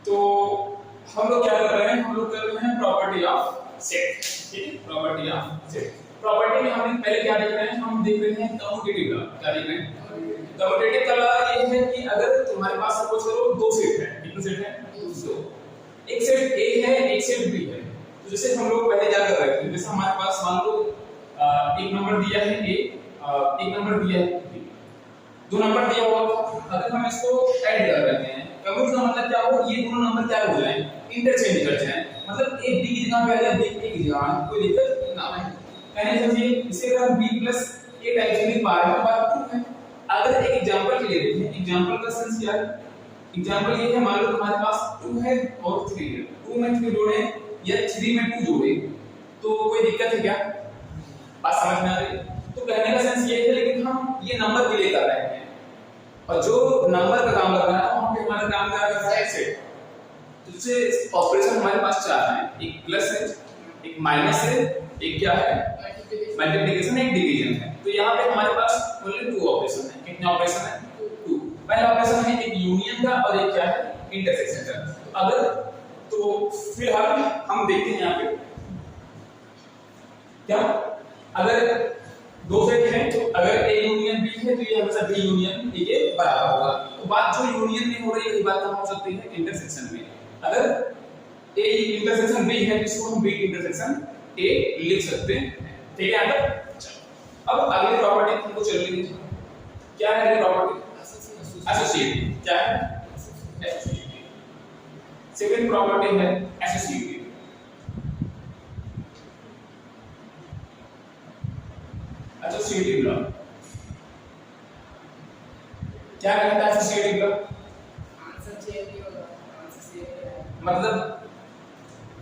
तो हम लोग क्या कर रहे हैं, हम लोग कर रहे हैं प्रॉपर्टी ऑफ सेट। ठीक है, प्रॉपर्टी ऑफ सेट। प्रॉपर्टी में हम पहले क्या देख रहे हैं, हम देख रहे हैं कम्यूटेटिव का। क्या देख रहे हैं? कम्यूटेटिव का ये है कि अगर तुम्हारे पास सपोज करो दो सेट है, कितने सेट है? दो। एक सेट ए है, एक सेट बी है। तो जैसे हम लोग पहले क्या कर रहे थे, जैसे हमारे पास मान लो एक नंबर दिया है ए, एक नंबर दिया है बी, दो नंबर दिया हुआ। अगर हम इसको ऐड कर रहे हैं, कम्यूट का मतलब क्या हो, ये दोनों नंबर क्या हो जाए, इंटरचेंज कर जाए। मतलब ए बी की जगह पे आ जाए, बी ए की जगह, कोई दिक्कत ना है। यानी समझिए इसे अगर b प्लस a टाइप से लिख पा रहे हैं, बात ट्रू है। अगर एक एग्जांपल के लिए देखें, एग्जांपल का सेंस क्या है? एग्जांपल ये है, मान लो तुम्हारे पास 2 है और 3 है, 2 में 3 जोड़े या 3 में 2 जोड़े, तो कोई दिक्कत है क्या? बात समझ में आ रही है? तो कहने का सेंस ये है, लेकिन हम ये नंबर के लिए कर रहे हैं और जो नंबर का काम कर रहा है वहां पे हमारा काम क्या कर रहा है, सेट। तो जैसे ऑपरेशन हमारे पास चार हैं, एक प्लस है, एक माइनस है, एक क्या है, मल्टीप्लिकेशन, एक डिवीजन है। तो यहाँ पे हमारे पास ओनली 2 ऑपरेशन है। कितने ऑपरेशन है? 2। पहला ऑपरेशन है एक यूनियन का और एक क्या है, इंटरसेक्शन का। तो अगर तो फिलहाल हम देखते हैं यहाँ पे क्या, अगर दो सेट हैं, तो अगर ए यूनियन बी है तो ये हमेशा बी यूनियन ए के बराबर होगा। तो बात जो यूनियन में हो रही है, ये बात हो सकती है इंटरसेक्शन में। अगर ए इंटरसेक्शन बी है, इसको हम बी इंटरसेक्शन ए लिख सकते हैं। ठीक है, आगे अब अगली प्रॉपर्टी हमको चल रही है, क्या है अगली प्रॉपर्टी? एसोसिएटिव। क्या है? एसोसिएटिव। सेकंड प्रॉपर्टी है एसोसिएटिव। एसोसिएटिव लॉ क्या कहता है? एसोसिएटिव लॉ आंसर चेंज नहीं होगा, आंसर सेम रहेगा। मतलब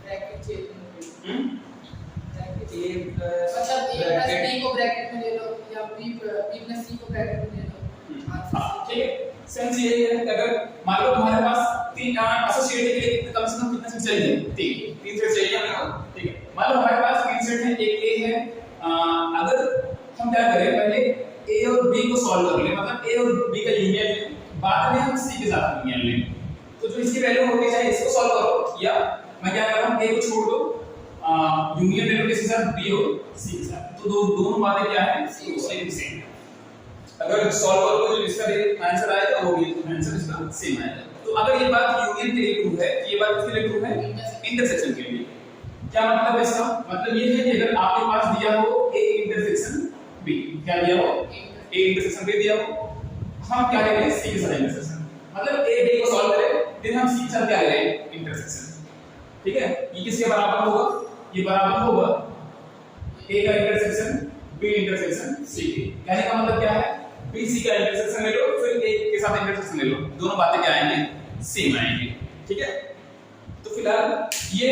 ब्रैकेट चेंज नहीं होगा। मतलब a प्लस b को ब्रैकेट में ले लो या b प्लस c को ब्रैकेट में ले लो। ठीक है, सेंस ये है कि अगर मान लो तुम्हारे पास तीन एसोसिएटिव के लिए कम से कम कितने सेट चाहिए? तीन सेट चाहिए हमें ना। ठीक है, मान लो हमारे पास तीन सेट है, एक ए है। अगर हम क्या करें, पहले ए और बी को सॉल्व कर ले, मतलब ए और बी का यूनियन लें, बाद में हम सी के साथ यूनियन लें। तो जो इसकी वैल्यू होनी चाहिए इसको सॉल्व करो, या मैं क्या कर रहा हूं, ए को छोड़ दो, यूनियन ले लो किसी साथ, बी और सी के साथ। तो दोनों बातें क्या है, सेम। अगर सॉल्व करोगे तो इसका आंसर आएगा, वो भी आंसर इसका सेम आएगा। तो अगर ये बात यूनियन के लिए ट्रू है, ये बात किसके लिए ट्रू है? इंटरसेक्शन के लिए। क्या मतलब है इसका? मतलब ये है कि अगर आपके पास दिया हो ए इंटरसेक्शन बी, क्या दिया हो? ए इंटरसेक्शन बी दिया हो, हम क्या ले रहे हैं? सी के साथ इंटरसेक्शन। मतलब ए बी को सॉल्व करें, फिर हम सी के साथ क्या ले रहे हैं? इंटरसेक्शन। ठीक है, ये किसके बराबर होगा? ये बराबर होगा ए का इंटरसेक्शन बी इंटरसेक्शन सी के। कहने का मतलब क्या है, बी सी का इंटरसेक्शन ले लो, फिर ए के साथ इंटरसेक्शन ले लो, दोनों बातें क्या आएंगी? सेम आएंगी। ठीक है, तो फिलहाल ये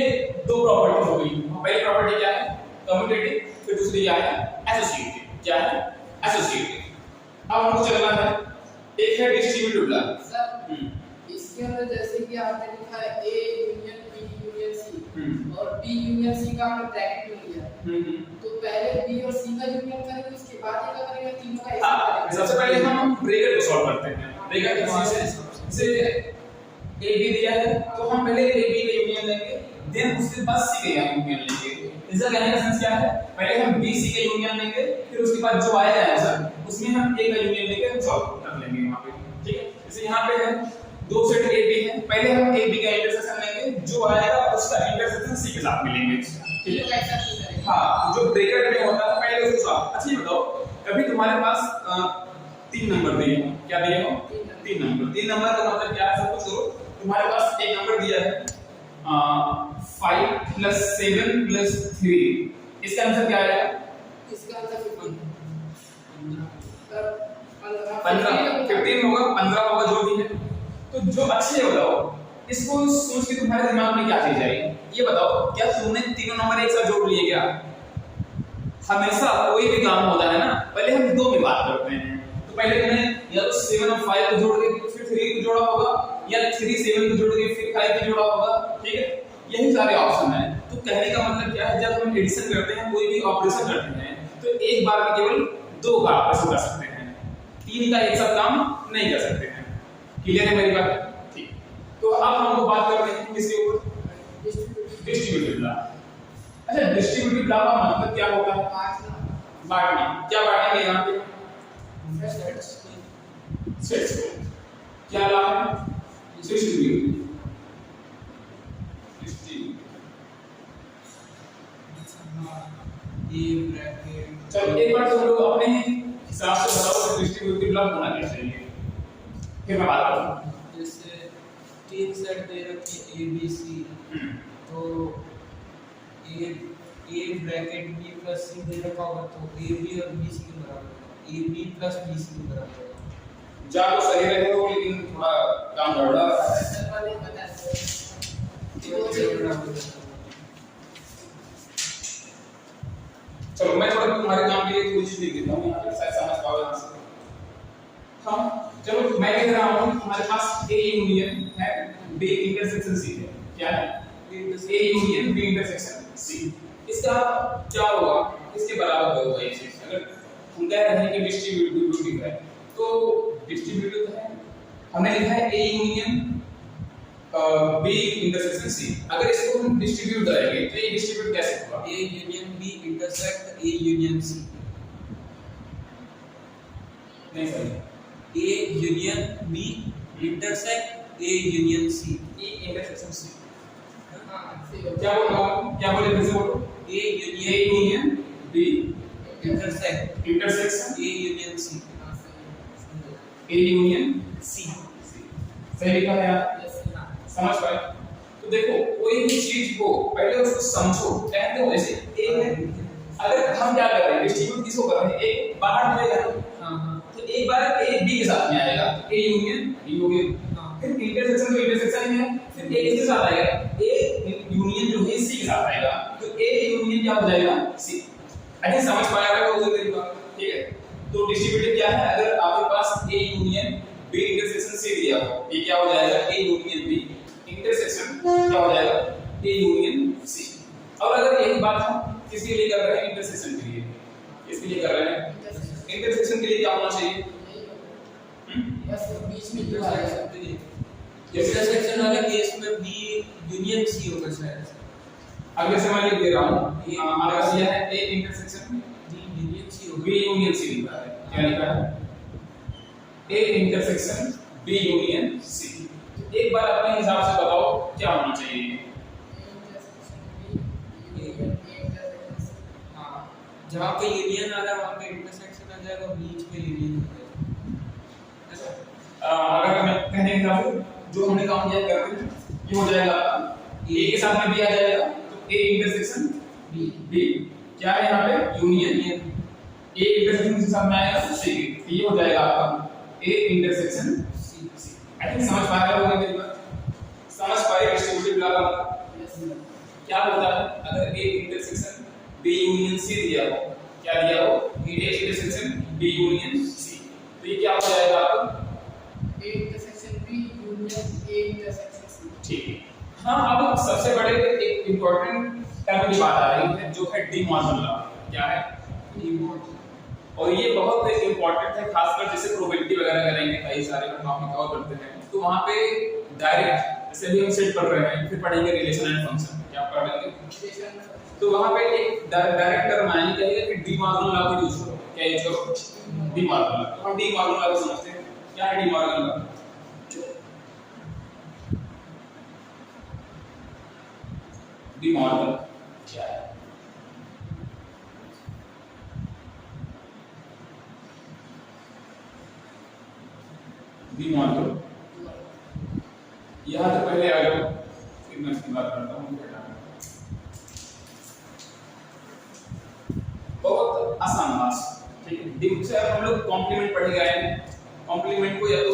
दो प्रॉपर्टी हो गई। पहली प्रॉपर्टी क्या है? कम्यूटेटिव। फिर दूसरी क्या है? एसोसिएटिव। क्या है? एसोसिएटिव। अब हमको चलना है, एक है डिस्ट्रीब्यूटिव लॉ। सर इसके अंदर जैसे कि आपने लिखा है A union B union C और बी यूनियन सी का आपने ब्रैकेट में लिया, तो पहले बी और सी का यूनियन करेंगे, उसके बाद ये करेंगे, तीनों का एक साथ करेंगे। सबसे पहले हम ब्रैकेट को सॉल्व करते हैं। ब्रैकेट से ए बी दिया है, तो हम पहले ए बी का यूनियन लेंगे, देन उसके बाद सी का यूनियन लेंगे। इसका कहने का सेंस क्या है, पहले हम बी सी का यूनियन लेंगे, फिर उसके बाद जो आएगा आंसर उसमें हम ए का यूनियन लेके सॉल्व कर लेंगे वहां पे। ठीक है, जैसे यहां पे है दो सेट ए बी है, पहले हम ए बी का इंटरसेक्शन लेंगे, जो आएगा उसका इंटरसेक्शन सी के साथ मिलेंगे। ठीक है, कैसा करेंगे? हां, जो ब्रैकेट में होता है पहले उसको सॉल्व। अच्छा ये बताओ, कभी तुम्हारे पास 3 नंबर दिए हो, क्या दिए हो? 3 नंबर। 3 नंबर का मतलब क्या है? सपोज करो तुम्हारे पास एक नंबर दिया है 5 + 7 + 3, इसका आंसर क्या आएगा? इसका आंसर 15 होगा, 15 होगा, जो भी है। तो जो अच्छे बताओ, इसको सोच के तुम्हारे दिमाग में क्या चीज आई? ये बताओ, क्या तुमने तीनों नंबर एक साथ जोड़ लिए क्या? हमेशा कोई भी काम होता है ना, पहले हम दो में बात करते हैं। तो पहले तुमने या तो 7 और 5 को जोड़ के फिर 3 को जोड़ा होगा, या 3 7 को जोड़ के फिर 5 को जोड़ा होगा। ठीक है, यही सारे ऑप्शन है। तो कहने का मतलब क्या है, जब हम एडिशन करते हैं, कोई भी ऑपरेशन करते हैं, तो एक बार में केवल 2 का ऑपरेशन कर सकते हैं, 3 का एक साथ काम नहीं कर सकते हैं। क्लियर है मेरी बात? ठीक। तो अब हम लोग बात करते डिस्ट्रीब्यूटिव लॉ का मतलब क्या होता है? बांटना। क्या बांटेंगे यहाँ पे? सेट्स को। क्या लॉ है? डिस्ट्रीब्यूटिव। चलो एक बार तुम लोग अपने हिसाब से बताओ कि डिस्ट्रीब्यूटिव लॉ होना क्या चाहिए, फिर मैं बात करूँ। जैसे तीन सेट दे रखे ए बी सी, तो ए ब्रैकेट बी प्लस सी दे रखा होगा तो ए बी और बी सी के बराबर होगा, A B plus B C के बराबर होगा। जा तो सही रहे हो लेकिन थोड़ा काम गड़बड़ा है। चलो मैं थोड़ा तुम्हारे काम के लिए कुछ चीज लिख देता हूँ यहाँ पे, शायद समझ पाओगे यहाँ से। हाँ चलो मैं कह रहा हूँ तुम्हारे पास ए यूनियन है बी इंटरसेक्शन सी है। क्या है? A union B intersection C. इसका क्या होगा? इसके बराबर होगा ये चीज। अगर हम कह रहे हैं कि डिस्ट्रीब्यूटिव है तो डिस्ट्रीब्यूटिव है, हमने लिखा है A union B intersection C. अगर इसको हम डिस्ट्रीब्यूट करेंगे तो ये डिस्ट्रीब्यूट कैसे होगा? A union B intersect A union C. नहीं सही। A union B intersect A union C. A intersection C. हां क्या बोला? क्या बोले फिर से बोलो। A union B intersection A union C. A union C. सही लिखा है यार? समझ पाए? तो देखो कोई भी चीज को पहले उसको समझो। कहते हो जैसे ए है, अगर हम क्या कर रहे हैं डिस्ट्रीब्यूट किसको कर रहे हैं? एक बाहर जाएगा। हां तो एक बार ए बी के साथ में आएगा तो ए यूनियन बी हो गया। फिर इंटरसेक्शन तो इंटरसेक्शन ही है, फिर ए किसके साथ आएगा? ए यूनियन जो है सी के साथ आएगा तो ए यूनियन क्या हो जाएगा? सी। आई थिंक समझ पाया होगा वो मेरी बात। ठीक है तो डिस्ट्रीब्यूटिव क्या है? अगर आपके पास A union B intersection C दिया हो, ये क्या हो जाएगा? ए यूनियन बी इंटरसेक्शन क्या हो जाएगा? A union C. और अगर यही बात हम किसके लिए कर रहे हैं? इंटरसेक्शन के लिए। किसके लिए कर रहे हैं? इंटरसेक्शन के लिए क्या होना चाहिए? बस बीच में जो आएगा इंटरसेक्शन वाले केस में बी यूनियन सी होगा शायद। अगले से मैं लिख दे रहा हूं हमारा दिया है A intersection B union C होगा। बी यूनियन सी लिखा है। क्या लिखा है? A intersection B union C. एक बार अपने हिसाब से बताओ क्या होना चाहिए? हां जहां पे यूनियन आ रहा है वहां पे इंटरसेक्शन आ जाएगा, बीच में यूनियन हो जाएगा। अगर मैं कहने का जो हमने काम किया करते हैं ये हो जाएगा ए के साथ में बी आ जाएगा तो ए इंटरसेक्शन बी क्या है यहाँ पे? यूनियन। ए इंटरसेक्शन के साथ में आएगा सी, ये हो जाएगा आपका A intersection C. I think समझ पा रहे होंगे मेरी बात? समझ पाए डिस्ट्रीब्यूटिव लॉ का क्या होता है? अगर A intersection B union C दिया हो, क्या दिया हो? A intersection B union C, तो ये क्या हो जाएगा आपका? A intersection B union A intersection C. ठीक है। हाँ अब सबसे बड़े एक इंपॉर्टेंट टर्म की बात आ रही है जो है डी मॉर्गन लॉ। क्या है? De Morgan. और ये बहुत इंपॉर्टेंट है, खासकर जैसे प्रोबेबिलिटी वगैरह करेंगे, कई सारे टॉपिक कवर करते हैं तो वहां पे डायरेक्ट जैसे भी हम सेट पढ़ रहे हैं फिर पढ़ेंगे रिलेशन एंड फंक्शन। क्या पढ़ेंगे? तो वहां पे एक डायरेक्ट टर्म आएगी कहेगा कि डी मॉर्गन लॉ को यूज करो। क्या यूज करो? De Morgan law. हम डी मॉर्गन लॉ को समझते हैं। क्या है De Morgan law? De Morgan क्या है? डी मॉर्गन यहाँ तो पहले आ जाओ फिर मैं इसकी बात करता हूँ। बहुत आसान बात। ठीक है डी से हम लोग कॉम्प्लीमेंट पढ़ गए हैं। कॉम्प्लीमेंट को या तो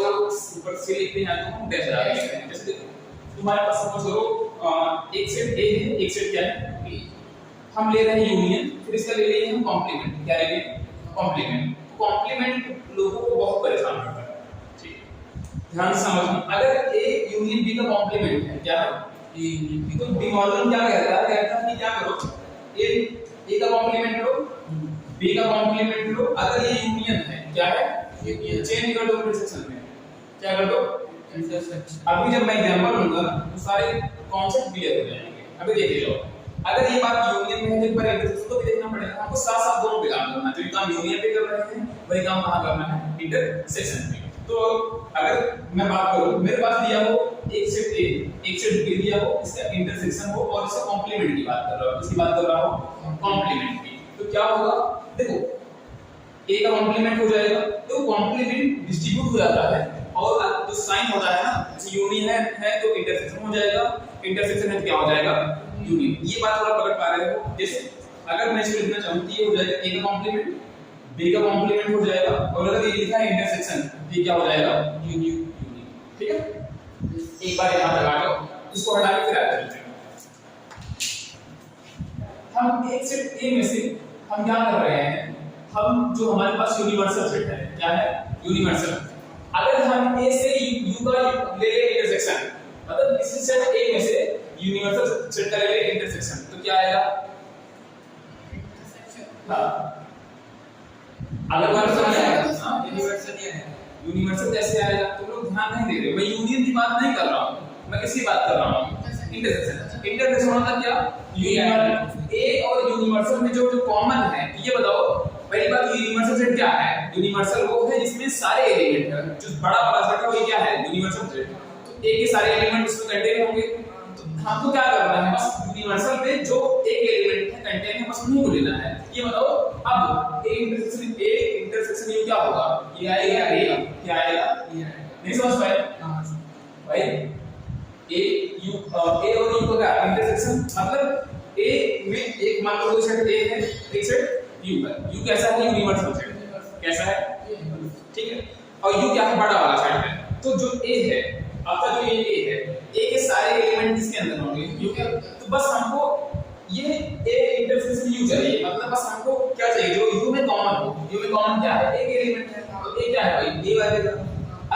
ऊपर से लिखते हैं या तो हम डैश लगा लेते हैं। जैसे तुम्हारे पास सपोज करो एक सेट ए है, एक सेट क्या है? बी। हम ले रहे हैं यूनियन, फिर इसका ले रहे हैं हम कॉम्प्लीमेंट। क्या ले रहे हैं? कॉम्प्लीमेंट। कॉम्प्लीमेंट लोगों को बहुत परेशान करता है। ठीक है ध्यान से समझना। अगर ए यूनियन बी का कॉम्प्लीमेंट है, क्या है? ए यूनियन बी, तो डी मॉर्गन क्या कहता है? कहता है कि क्या करो, ए का कॉम्प्लीमेंट लो, बी का कॉम्प्लीमेंट लो। अगर ये यूनियन है, क्या है? यूनियन। चेंज कर दो इंटरसेक्शन में। क्या कर दो? इंटरसेक्शन। अभी जब मैं एग्जांपल लूंगा तो सारे कॉन्सेप्ट क्लियर हो जाएंगे। अभी देखिए लो, अगर ये बात यूनियन में है तो एक बार इंटरसेक्शन को भी देखना पड़ेगा, हमको साथ साथ दोनों पे काम करना है। जो काम यूनियन पे कर रहे हैं वही काम कहां करना है, इंटरसेक्शन पे। तो अगर मैं बात करूं, मेरे पास दिया हो एक सेट ए, एक सेट बी दिया हो, इसका इंटरसेक्शन हो और इसका कॉम्प्लीमेंट की बात कर रहा हूं, इसकी बात कर रहा हूं कॉम्प्लीमेंट की, तो क्या होगा, देखो ए का कॉम्प्लीमेंट हो जाएगा तो कॉम्प्लीमेंट डिस्ट्रीब्यूट हो जाता है और जो साइन होता है ना, जैसे यूनियन है तो इंटरसेक्शन हो जाएगा, इंटरसेक्शन है तो क्या हो जाएगा, यूनियन। ये बात थोड़ा पकड़ पा रहे हो? जैसे अगर मैं इसको लिखना चाहूं तो ये हो जाएगा ए का कॉम्प्लीमेंट, बी का कॉम्प्लीमेंट हो जाएगा, और अगर ये लिखा है इंटरसेक्शन, ये क्या हो जाएगा, यूनियन। ठीक है, एक बार यहां लगा दो, इसको हटा के फिर आगे चलते हैं। हम एक सेट ए में से हम क्या कर रहे हैं, हम जो हमारे पास यूनिवर्सल सेट है, क्या है, यूनिवर्सल। अगर हम ए से यू का ले ले इंटरसेक्शन, मतलब इस सेट ए में से यूनिवर्सल सेट का ले ले इंटरसेक्शन, तो क्या आएगा, हां अगर यूनिवर्सल ये है, यूनिवर्सल कैसे आएगा, तुम लोग ध्यान नहीं दे रहे हो। मैं यूनियन की बात नहीं कर रहा हूं, मैं किसकी बात कर रहा हूं, इंटरसेक्शन। इंटरसेक्शन मतलब क्या, यूनिवर्सल ए और यूनिवर्सल में जो जो कॉमन है, ये बताओ। पहली बात, यूनिवर्सल सेट क्या है, यूनिवर्सल वो है जिसमें सारे एलिमेंट है, जो बड़ा वाला सेट है वो क्या है, यूनिवर्सल सेट। तो ए के सारे एलिमेंट इसमें कंटेन होंगे, तो हमको क्या करना है, बस यूनिवर्सल में जो एक एलिमेंट है कंटेन है, बस उन्हीं को लेना है। ये बताओ, अब ए इंटरसेक्शन यू क्या होगा, ये आएगा ए, क्या आएगा, नहीं समझ पाए भाई, ए और यू का इंटरसेक्शन मतलब ए में एक, मान लो कोई सेट ए है, एक सेट यू है, यू कैसा है, यूनिवर्सल सेट, कैसा है, ठीक है, और यू क्या है, बड़ा वाला सेट है। तो जो ए है आपका, जो ये ए है, ए के सारे एलिमेंट इसके अंदर होंगे, यू के, तो बस हमको ये ए इंटरसेक्शन यू चाहिए, मतलब बस हमको क्या चाहिए, जो यू में कॉमन हो। यू में कॉमन क्या है, एक एलिमेंट है, तो ए क्या है भाई, ए वाले का।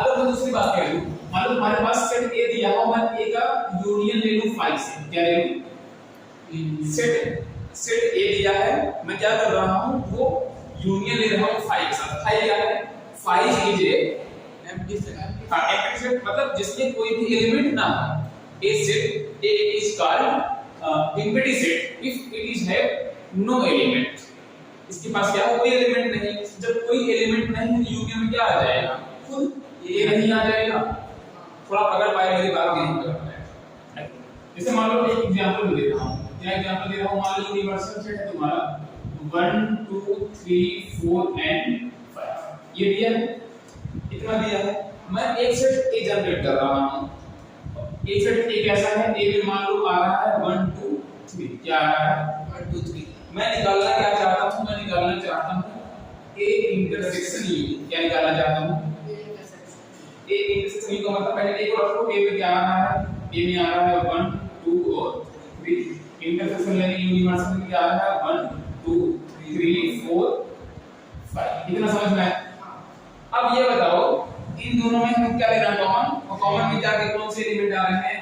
अगर मैं दूसरी बात कह लूं, मान लो हमारे पास सेट ए दिया हो, मैं ए का यूनियन ले लूं 5 से, क्या ले लूं, सेट ए दिया है, मैं क्या कर रहा हूं, वो यूनियन ले रहा हूं 5 के साथ। 5 क्या है, 5 इज ए एम्प्टी सेट, हां एम्प्टी सेट मतलब जिसमें कोई भी एलिमेंट ना हो। A set A is called empty set if it is have no element. इसके पास क्या है, कोई एलिमेंट नहीं। जब कोई एलिमेंट नहीं है, यूनियन में क्या आ जाएगा, खुद ए नहीं आ जाएगा। थोड़ा पकड़ पाए मेरी बात, नहीं पकड़ पाए। जैसे मान लो एक एग्जांपल दे रहा हूं, क्या एग्जांपल दे रहा हूं, मान लो यूनिवर्सल सेट है तुम्हारा 1 2 3 4 एंड 5, ये दिया है, इतना दिया है। मैं एक सेट ए जनरेट कर रहा हूं, एक सेट ए कैसा है, ए में मान लो आ रहा है 1 2 3, क्या आ रहा है 1 2 3। मैं निकालना क्या चाहता हूं, मैं निकालना चाहता हूं ए इंटरसेक्शन यू। क्या निकालना चाहता हूं, ए इंटरसेक्शन यू का मतलब पहले ए को रखो, ए में क्या आ रहा है, ए में आ रहा है 1 2 और 3। इंटरसेक्शन लेने यूनिवर्सल में क्या आ रहा है, 1 2 3 4 5। इतना समझ में आया? अब ये बताओ, इन दोनों में हम क्या लेना कॉमन, और कॉमन में जाके कौन से एलिमेंट आ रहे हैं,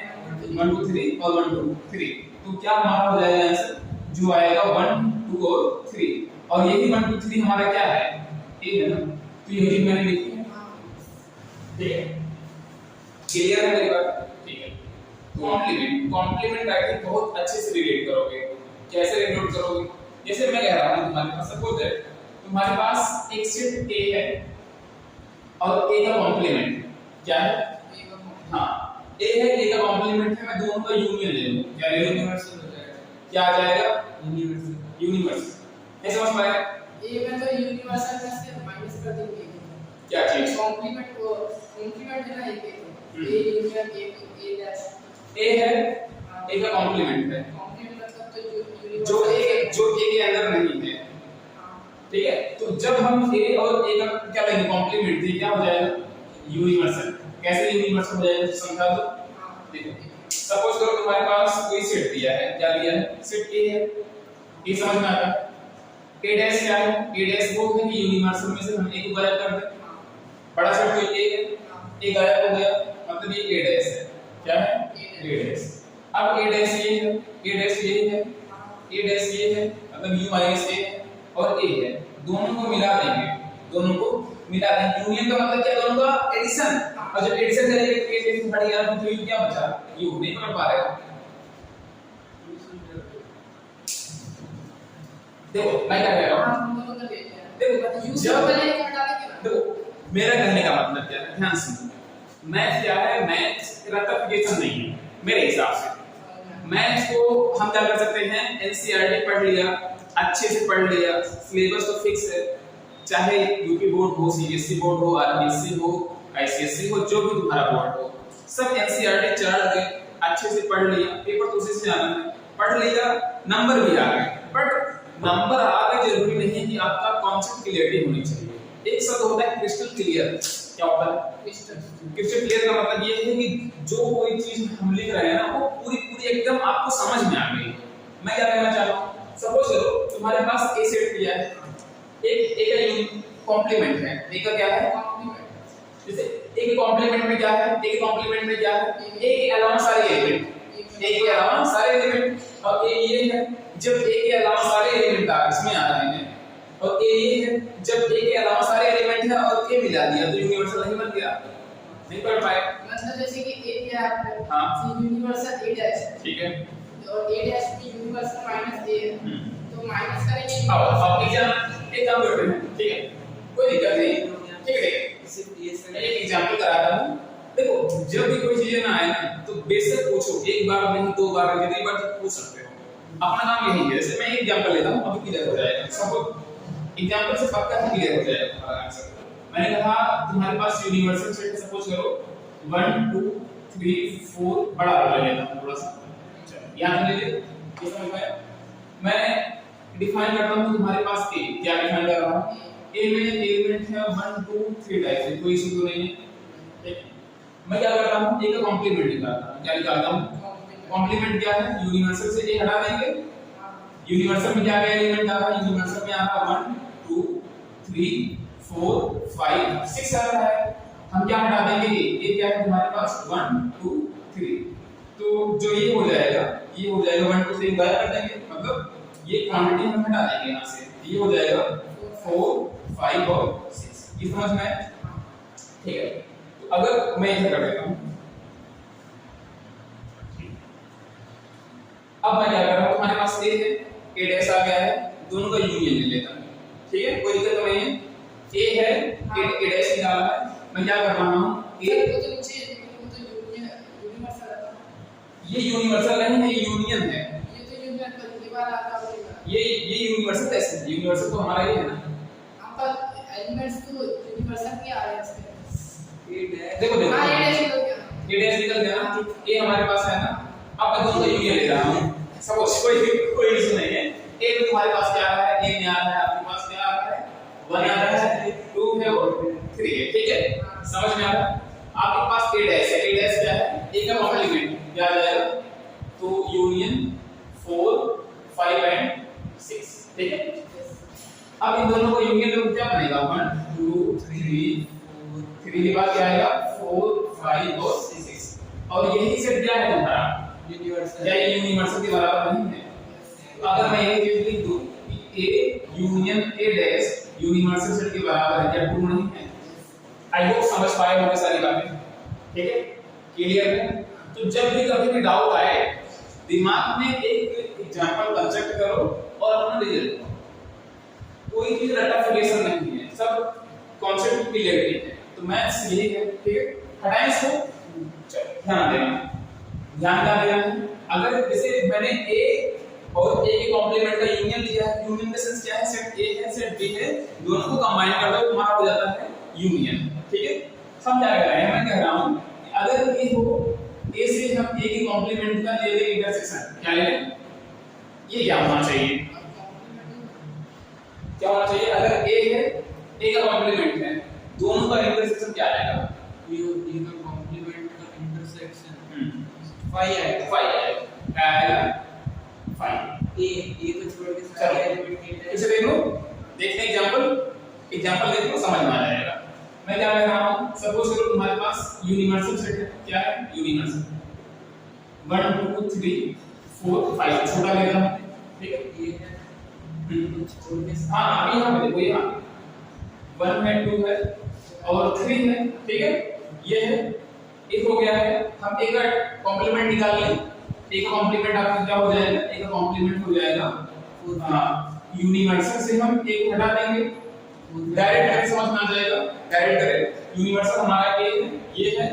1 2 3 और 1 2 3। तो क्या हमारा हो जाएगा आंसर, जो आएगा 1 2 और 3, और यही 1 2 3 हमारा क्या है, ए है ना। तो यही चीज मैंने लिखी है, ठीक है, क्लियर है मेरी बात, ठीक है। कॉम्प्लीमेंट आई थिंक बहुत अच्छे से रिलेट करोगे। कैसे रिलेट करोगे, जैसे मैं कह रहा हूं तुम्हारे पास सपोज है, तुम्हारे पास एक सेट ए है और ए का कॉम्प्लीमेंट क्या है, हां ए है, ए का कॉम्प्लीमेंट है, मैं दोनों का यूनियन ले लूं, क्या ले लूं, यूनिवर्सल हो जाएगा, क्या आ जाएगा, यूनिवर्सल। नहीं समझ पाए, ए में तो यूनिवर्सल में से माइनस कर देंगे, क्या चीज, कॉम्प्लीमेंट को, कॉम्प्लीमेंट है ना, ए यूनियन ए डैश, ए है, ए का कॉम्प्लीमेंट है, कॉम्प्लीमेंट मतलब तो जो ए के अंदर नहीं है, ठीक है। तो जब हम ए और ए का क्या लेंगे, कॉम्प्लीमेंट थी, क्या हो जाएगा, यूनिवर्सल। कैसे यूनिवर्सल हो जाएगा, समझा दो। देखो सपोज करो तुम्हारे पास कोई सेट दिया है, क्या दिया है, सेट ए है, ये समझ में आता है। ए डैश क्या है, ए डैश वो है कि यूनिवर्सल में से हम ए को गायब कर दें, बड़ा सेट कोई ए है, ए गायब हो गया, मतलब ये ए डैश है, क्या है, ए डैश। अब ए डैश ये है, ए डैश ये है, ए डैश ये है, मतलब u माइनस a और a है, दोनों को मिला देंगे, दोनों को मिला देंगे। यूनियन का मतलब क्या, दोनों का एडिशन। और जब एडिशन करेंगे तो a से हट गया, तो u क्या बचा, u नहीं पकड़ पा रहे हो, देखो मैं क्या कह रहा हूँ, हम दोनों कर लेते हैं। देखो यूज जब पहले एक हटा देंगे ना। देखो मेरा कहने का मतलब क्या है, ध्यान सुनो, मैथ क्या है, मैथ रटफिकेशन नहीं है मेरे हिसाब से। मैथ को हम क्या कर सकते हैं, एनसीईआरटी पढ़ लिया, अच्छे से पढ़ लिया, सिलेबस तो फिक्स है, चाहे यूपी बोर्ड हो, सीबीएसई बोर्ड हो, आरबीएसई हो, आईसीएसई हो, जो भी तुम्हारा बोर्ड हो, सब एनसीईआरटी चढ़ गए, अच्छे से पढ़ लिया, पेपर तो उसी से आना है, पढ़ लिया, नंबर भी आ गए। बट नंबर आ गए जरूरी नहीं है कि आपका कॉन्सेप्ट क्लियरिटी होनी चाहिए। एक शब्द होता है क्रिस्टल क्लियर। क्या होता है क्रिस्टल क्लियर? का मतलब ये है कि जो कोई चीज हम लिख रहे हैं ना, वो पूरी पूरी एकदम आपको समझ में आ गई। मैं क्या कहना चाह रहा हूँ, सपोज करो तुम्हारे पास ए सेट दिया है, एक का कॉम्प्लीमेंट है, एक का क्या है कॉम्प्लीमेंट। जैसे एक कॉम्प्लीमेंट में क्या है, एक कॉम्प्लीमेंट में क्या है, एक के अलावा सारे एलिमेंट, एक के अलावा सारे एलिमेंट। और ये है जब एक के अलावा सारे एलिमेंट आ इसमें आ रहे हैं, और ये है जब एक के अलावा सारे एलिमेंट है और ए मिला दिया तो यूनिवर्सल नहीं बन गया, नहीं पढ़ पाए। मतलब जैसे कि ए क्या है, हाँ यूनिवर्सल ए डैश, ठीक है, और ए डैश भी यूनिवर्सल माइनस ए है, तो माइनस करेंगे। अब एक काम करते हैं, ठीक है, कोई दिक्कत नहीं, ठीक है। मैं एक एग्जांपल कराता हूं। देखो जब भी कोई चीज ना आए ना, तो बेशक पूछो, एक बार नहीं, दो बार नहीं, जितनी बार तक पूछ सकते हो, अपना काम यही है। जैसे मैं एक एग्जांपल लेता हूं, अभी क्लियर हो जाएगा सपोज, एग्जांपल से पक्का ही क्लियर हो जाएगा तुम्हारा आंसर। मैंने कहा तुम्हारे पास यूनिवर्सल सेट है, सपोज करो 1 2 3 4, बड़ा ले लेता हूं थोड़ा सा, यहां ले ले, ये समझ में आया। मैं डिफाइन करता हूं तुम्हारे पास ए, क्या डिफाइन कर रहा हूं, ए में एलिमेंट है 1 2 3 टाइप से, कोई इशू तो नहीं है, ठीक। मैं क्या करता हूं, ए का कॉम्प्लीमेंट निकालता हूं। क्या निकालता हूं, कॉम्प्लीमेंट क्या है, यूनिवर्सल से ए हटा देंगे, यूनिवर्सल में क्या क्या एलिमेंट आ रहा है, यूनिवर्सल में आ रहा है 1 2 3 4 5 6 आ रहा है, हम क्या हटा देंगे, ये क्या है तुम्हारे पास 1 2 3, तो जो ये हो जाएगा, ये हो जाएगा 1 2 3 गायब कर देंगे, मतलब ये क्वांटिटी हम हटा देंगे यहां से, ये हो जाएगा 4 5 और 6। ये समझ में आया, ठीक है। तो अगर मैं इसे कर देता हूं, अब मैं क्या कर रहा हूं, तुम्हारे पास ए है, ए डैश आ गया है, दोनों का यूनियन ले लेता हूं, ठीक है, कोई दिक्कत नहीं है। ए है, ए डैश निकाला है, मैं क्या कर रहा हूं, ए वो तो नीचे तो यूनिवर्सल है, ये यूनिवर्सल नहीं है, ये यूनियन है, ये तो यूनियन पर ये बार आता है, ये यूनिवर्सल कैसे है, यूनिवर्सल तो हमारा ही है ना, हम पर एलिमेंट्स तो यूनिवर्सल के आ रहे हैं इसमें। देखो देखो हां ये डैश हो गया, ये डैश निकल गया ना, ए हमारे पास है ना, अब मैं दोनों का यूनियन ले रहा हूं, सपोज कोई इशू नहीं है। ए में तुम्हारे पास क्या आ रहा है, ए में आ रहा है, आपके पास क्या आ रहा है 1 आ रहा है, 2 है और 3 है, ठीक है, समझ में आ रहा है। आपके पास ए डैश है, ए डैश क्या है, ए का कॉम्प्लीमेंट क्या आ जाएगा, तो यूनियन 4 5 एंड 6, ठीक है। अब इन दोनों को यूनियन में क्या बनेगा, 1 2 3 4, 3 के बाद क्या आएगा 4 5 और 6, और यही सेट क्या है तुम्हारा यूनिवर्सल, क्या ये यूनिवर्सल के बराबर नहीं है। तो अगर मैं यही चीज लिख दूं कि A union A dash universal set के बराबर है, क्या ट्रू नहीं है। आई होप समझ पाए होंगे सारी बातें, ठीक है, क्लियर है। तो जब भी कभी भी डाउट आए, दिमाग में एक एग्जांपल कंस्ट्रक्ट करो और अपना रिजल्ट दो, कोई चीज रटफिकेशन नहीं है, सब कॉन्सेप्ट क्लियरिटी है। तो मैथ्स यही है, ठीक है, हटाएं इसको, चलो ध्यान देना। अगर जैसे मैंने ए और ए के कॉम्प्लीमेंट का यूनियन लिया है, यूनियन का सेंस क्या है, सेट ए है सेट बी है, दोनों को कंबाइन कर दो तुम्हारा हो जाता है यूनियन, ठीक है। हम क्या कर रहे हैं, मैं कह रहा हूं अगर ए हो, ए से हम ए के कॉम्प्लीमेंट का ले लें इंटरसेक्शन, क्या ले लें, ये क्या होना चाहिए, क्या होना चाहिए, अगर ए है, ए का कॉम्प्लीमेंट है, दोनों का इंटरसेक्शन क्या आएगा, ये का कॉम्प्लीमेंट का इंटरसेक्शन 5 आएगा 5। ए को छोड़ के सारे एलिमेंट के इसे देखो, देखते हैं एग्जांपल देखो, समझ में आ जाएगा। मैं क्या कह रहा हूं, सपोज करो तुम्हारे पास यूनिवर्सल सेट है, क्या है यूनिवर्सल 1 2 3 4 5, छोटा ले रहा हूं, ठीक है, ये है छोड़ के हां अभी यहां पे देखो, यहां 1 है 2 है और 3 है, ठीक है, ये है, एक हो गया है। हम एक का कॉम्प्लीमेंट निकाल लें, एक का कॉम्प्लीमेंट आपका क्या हो जाएगा, एक का कॉम्प्लीमेंट हो जाएगा यूनिवर्सल से हम एक हटा देंगे, डायरेक्ट करें समझ में आ जाएगा, डायरेक्ट करें यूनिवर्सल हमारा ए है, ये है,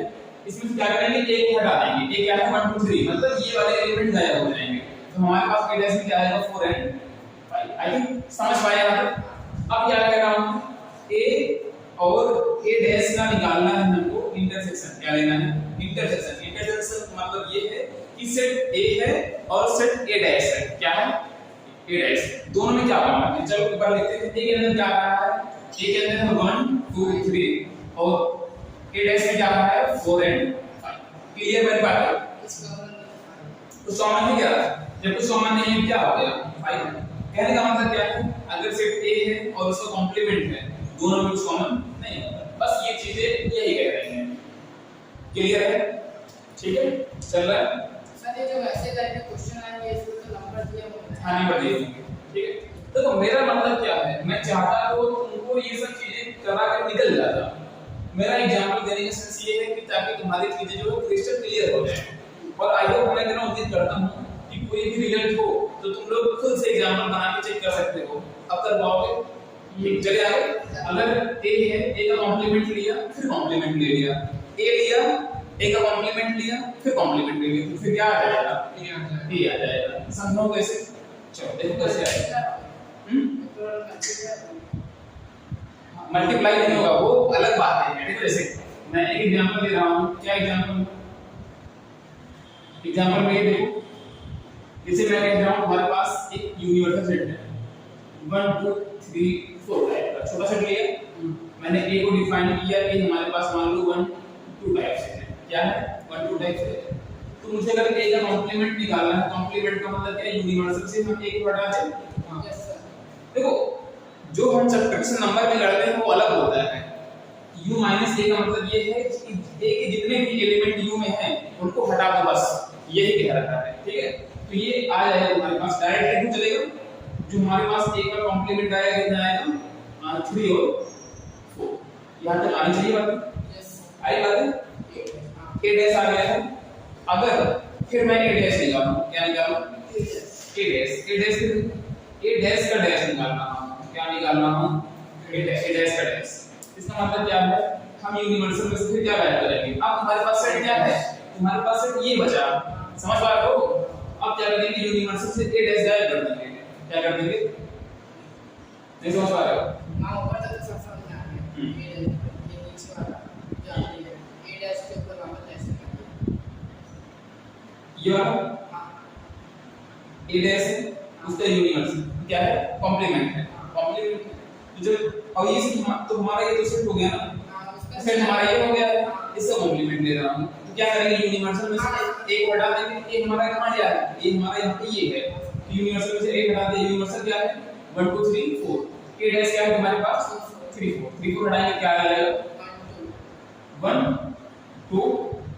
इसमें से क्या करेंगे एक हटा देंगे, एक क्या है 1 2 3 मतलब ये वाले एलिमेंट गायब हो जाएंगे, तो हमारे पास ए डैश में क्या आएगा 4 एंड 5। आई थिंक समझ पाए आप। अब क्या कह रहा हूं ए और ए डैश का निकालना है हमको इंटरसेक्शन, क्या लेना है इंटरसेक्शन। इंटरसेक्शन मतलब ये है कि सेट ए है और सेट ए डैश है, क्या है ए डैश, दोनों में क्या होगा है, चलो एक बार लिखते हैं। ए के अंदर क्या आ रहा है, ए के अंदर है 1 2 3 और ए डैश में क्या आ रहा है 4 एंड 5। क्लियर बन पाया? तो कॉमन है क्या, जब कुछ कॉमन नहीं है क्या हो गया 5। कहने का मतलब क्या है, अगर सेट ए है और उसका कॉम्प्लीमेंट है, दोनों में कुछ कॉमन नहीं होगा, बस ये चीजें यही कह रही हैं। क्लियर है? ठीक है, चल रहा है सर। ये जो ऐसे टाइप के क्वेश्चन आएंगे इसमें तो नंबर दिए होंगे, हाँ नंबर दिए होंगे, ठीक है। तो मेरा मतलब क्या है, मैं चाहता तो तुमको ये सब चीजें करा कर निकल जाता। मेरा एग्जांपल देने का सेंस ये है कि ताकि तुम्हारी चीजें जो है क्रिस्टल क्लियर हो जाए, और आई होप मैं इतना उम्मीद करता हूं कि कोई भी रिजल्ट हो तो तुम लोग खुद से एग्जांपल बना के चेक कर सकते हो। अब कर पाओगे? ठीक, चलिए आगे। अगर ए है, ए का कॉम्प्लीमेंट लिया फिर कॉम्प्लीमेंट ले लिया, ए लिया ए का कॉम्प्लीमेंट लिया फिर कॉम्प्लीमेंट ले लिया, तो फिर क्या आ जाएगा ए आ जाएगा। समझो कैसे, चलो देखो कैसे आएगा। मल्टीप्लाई नहीं होगा, वो अलग बात है। देखो जैसे मैं एक एग्जांपल दे रहा हूं, क्या एग्जांपल में ये देखो, जैसे मैं कह रहा हूं हमारे पास एक यूनिवर्सल सेट है 1 2 3 4 टाइप का छोटा सेट लिया, मैंने ए को डिफाइन किया कि हमारे पास मान लो 1 2 टाइप से है, क्या है 1 2 टाइप से। तो मुझे अगर ए का कॉम्प्लीमेंट निकालना है, कॉम्प्लीमेंट का मतलब क्या है, यूनिवर्सल से हम एक हटा दें। हां यस सर। देखो जो हम सब्ट्रैक्शन नंबर में करते हैं वो अलग होता है। u माइनस a का मतलब ये है कि a के जितने भी एलिमेंट u में हैं उनको हटा दो, बस यही कह रहा है, ठीक है। तो ये आ जाएगा तुम्हारे पास, डायरेक्ट लिखो चलेगा। जो हमारे पास a का कॉम्प्लीमेंट आएगा कितना आएगा 3 और 4, यहां तक आनी चाहिए बात। यस आई बात है, a डैश आ गया है। अगर फिर मैं a डैश निकालूं, क्या निकालूं a डैश का डैश निकालना है, क्या निकालना है a डैश का डैश। इसका मतलब क्या है, हम यूनिवर्सल में से फिर क्या गायब करेंगे। अब हमारे पास सेट क्या है, तुम्हारे पास सेट ये बचा, समझ पा रहे हो। अब क्या करेंगे, यूनिवर्सल से a डैश गायब कर देंगे, क्या कर देंगे, नहीं समझ पा रहे हो। हां ऊपर तक सब समझ में आ गया। ये नीचे वाला जो ए डैश के ऊपर वाला डैश करना, ये वाला हां a डैश उसका यूनिवर्सल क्या है, कॉम्प्लीमेंट है, कॉम्प्लीमेंट है। तो जब और ये तो हमारा ये तो सेट हो गया ना, हां उसका सेट हमारा ये हो गया, इसका कॉम्प्लीमेंट ले रहा हूं, तो क्या करेंगे, यूनिवर्सल में से एक हटा देंगे। एक हमारा कहां जा रहा है, ये हमारा यहां पे ये है, तो यूनिवर्सल में से एक हटा दे। यूनिवर्सल क्या है 1 2 3 4, a डैश क्या है हमारे पास 3 4 हटाएंगे, क्या आ जाएगा 1 2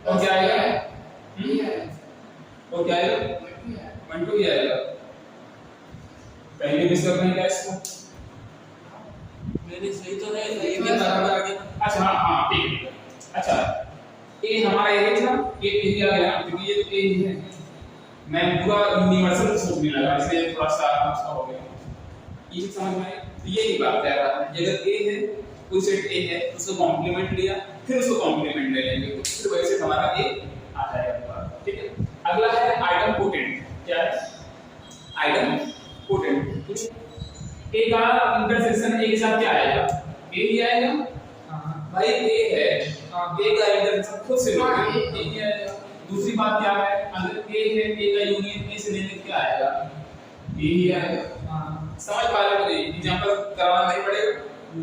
और क्या आएगा और क्या आएगा 1 2 ही आएगा। पहले मिस कर रहे हैं क्या इसको, मेरे सही तो है, ये भी बराबर आ गया। अच्छा हां ठीक है। अच्छा ए हमारा ये था, ए यही आ गया क्योंकि ये ए ही है। मैं पूरा यूनिवर्सल सोचने लगा, इसलिए थोड़ा सा उसका हो गया। ये समझ में आया, तो यही बात कह रहा है, अगर ए है कोई सेट ए है उसको कॉम्प्लीमेंट लिया फिर उसको कॉम्प्लीमेंट ले लेंगे, तो फिर वैसे हमारा ए आ जाएगा, ठीक है। अगला है आइटम पोटेंट, क्या है आइटम पोटेंट। ए का इंटरसेक्शन ए के साथ क्या आएगा, ए ही आएगा। भाई ए है, ए का इंटरसेक्शन खुद से लोगे ए ही आएगा। दूसरी बात क्या है, अगर ए है, ए का यूनियन ए से लेने क्या आएगा, ए ही आएगा। समझ पा रहे हो, एग्जांपल करवाना नहीं पड़ेगा,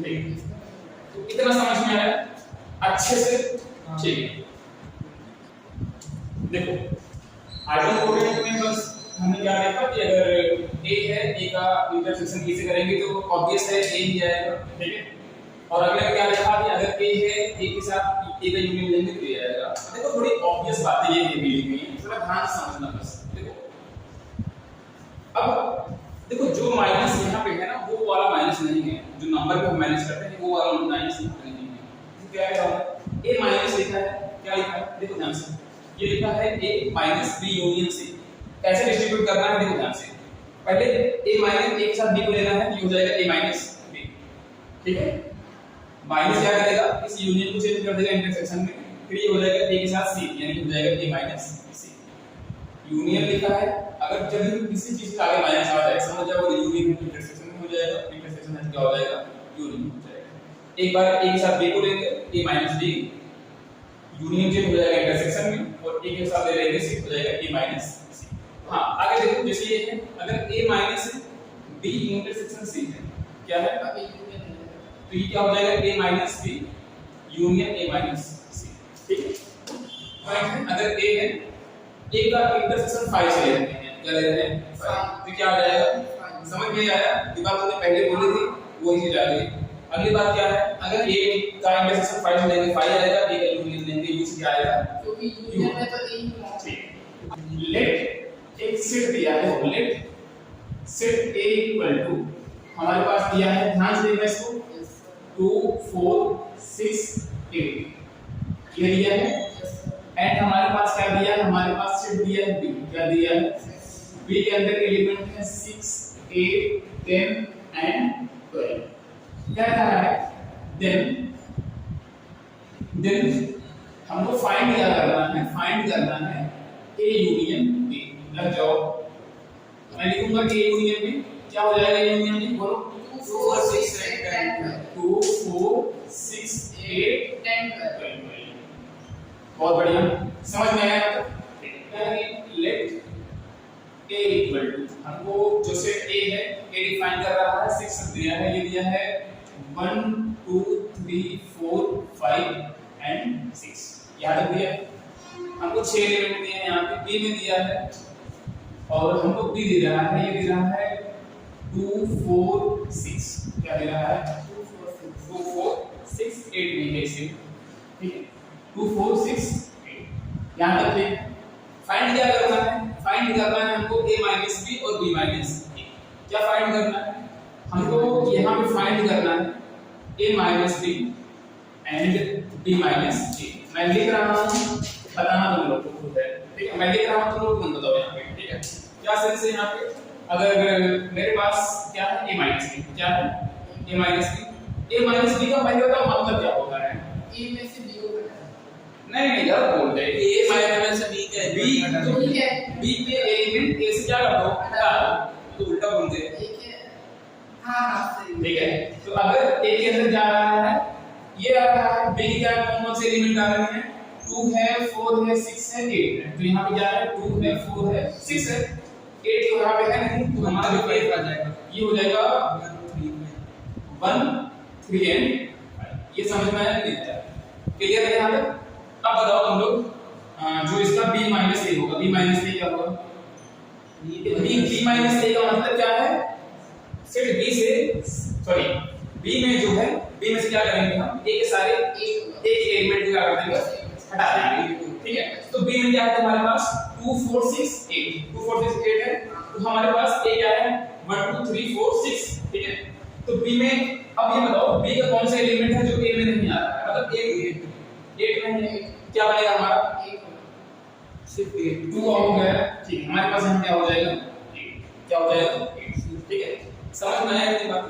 ठीक। तो इतना समझ में आया अच्छे से, ठीक है। देखो आइटम पोटेंट में बस हमने क्या देखा कि अगर ए है, ए का इंटरसेक्शन ए से करेंगे तो ऑब्वियस है ए ही आएगा, ठीक है। और अगले में क्या देखा कि अगर ए है, ए के साथ ए का यूनियन लेंगे तो ए आएगा। देखो थोड़ी ऑब्वियस बात है, ये दी हुई है, थोड़ा ध्यान से समझना बस। देखो अब देखो जो माइनस यहाँ पे है ना, वो वाला माइनस नहीं है, जो नंबर पे हम माइनस करते हैं वो वाला माइनस नहीं है। तो क्या है, ए माइनस लिखा है, क्या लिखा है, देखो ध्यान से, ये लिखा है a minus b union c। कैसे डिस्ट्रीब्यूट करना है देखो ध्यान से, पहले a माइनस a के साथ b को लेना है, ये हो जाएगा a माइनस b, ठीक है। माइनस क्या करेगा, इस यूनियन को चेंज कर देगा इंटरसेक्शन में, फिर ये हो जाएगा a के साथ c, यानी हो जाएगा a माइनस c। यूनियन लिखा है, अगर जब भी किसी चीज का आगे माइनस आ जाए समझ जाओ वो यूनियन इंटरसेक्शन में हो जाएगा, इंटरसेक्शन में क्या हो जाएगा, यूनियन हो जाएगा। एक बार a के साथ b को लेंगे, a minus b, union change हो जाएगा इंटरसेक्शन में, और a के साथ ले लेंगे c, हो जाएगा a माइनस c। हाँ आगे देखो, जैसे ये है, अगर a minus b intersection c है, क्या है, तो ये क्या हो जाएगा, a minus b union a minus c, ठीक है। पॉइंट है, अगर a है, a का इंटरसेक्शन 5 से ले रहे हैं, क्या ले रहे हैं 5, तो क्या आ जाएगा, समझ में आया, ये बात हमने पहले बोली थी वो चीज आ गई। अगली बात क्या है, अगर a का इंटरसेक्शन 5 से लेंगे 5 आएगा, a का यूनियन लेंगे u से क्या आएगा, क्योंकि यूनियन में तो a ही होना चाहिए। लेट एक सेट दिया है, let set a equal to, हमारे पास दिया है, ध्यान से देखना इसको, 2 4 6 8 ये दिया है, एंड हमारे पास क्या दिया है, हमारे पास सेट दिया है b, क्या दिया है, b के अंदर एलिमेंट है 6 8 10 एंड 12, क्या कहा है, देन हमको फाइंड क्या करना है, फाइंड करना है a यूनियन b। लग जाओ, मैं लिखूंगा कि a यूनियन b क्या हो जाएगा, a यूनियन b बोलो, 2 4 6 8 2 4 6 8 10 12। बहुत बढ़िया, समझ में आया। लेट a इक्वल टू, हमको जो सेट a है, a डिफाइन कर रहा है, 6 दिया है, ये दिया है 1 2 3 4 5 एंड 6, याद तक दिया, हमको 6 एलिमेंट दिए हैं, यहाँ पे b में दिया है, और हमको b दे रहा है, ये दे रहा है 2 4 6, क्या दे रहा है, 2 4 6 8 में इसे, ठीक है, 2 4 6 8, यहाँ तक ठीक। फाइंड क्या करना है, फाइंड करना है हमको a माइनस b और b माइनस a, क्या फाइंड करना है हमको, यहाँ पे फाइंड करना है a minus b and b minus a। मैं लिख रहा हूँ, बताना तुम लोग को खुद है, ठीक है, मैं लिख रहा हूँ, तुम लोग तुम बताओ यहाँ पे, ठीक है, क्या सेंस है यहाँ पे, अगर मेरे पास क्या है a माइनस b, क्या है a माइनस b का मैं बताऊँ मतलब क्या होता है, a में से b को घटाना, नहीं यार बोल दे, a माइनस से b का b तो ठीक है, b के एलिमेंट a से क्या कर दो, हटा दो, तो उल्टा बोल दे, हाँ सही, ठीक है। तो अगर a के अंदर जा रहा है, ये आ रहा है, b के क्या कौन से एलिमेंट आ रहे हैं, 2 है 4 है 6 है 8 है, तो यहाँ पे क्या है, 2 है 4 है 6 है 8, तो यहाँ पे है नहीं, तो हमारा जो a आ जाएगा, ये हो जाएगा 1 3 एंड 5, ये समझ में आया नहीं आया, क्लियर है यहाँ पे। अब बताओ तुम लोग, जो इसका b माइनस a होगा, b माइनस a क्या होगा, b माइनस a का मतलब क्या है, सेट b से, सॉरी b में जो है, b में से क्या करेंगे हम, a के सारे एक एलिमेंट क्या कर देंगे, हटा देंगे, ठीक है। तो b में क्या है हमारे पास 2 4 6 8, 2 4 6 8 है, तो हमारे पास a क्या है 1 2 3 4 6, ठीक है। तो b में, अब ये बताओ b का कौन सा एलिमेंट है जो a में नहीं आ रहा है, मतलब 8 में है, क्या बनेगा हमारा, सिर्फ 8, 2 हो गया, ठीक है, हमारे पास यहाँ क्या हो जाएगा, 8, क्या हो जाएगा 8, ठीक है, समझ में आया मेरी बात।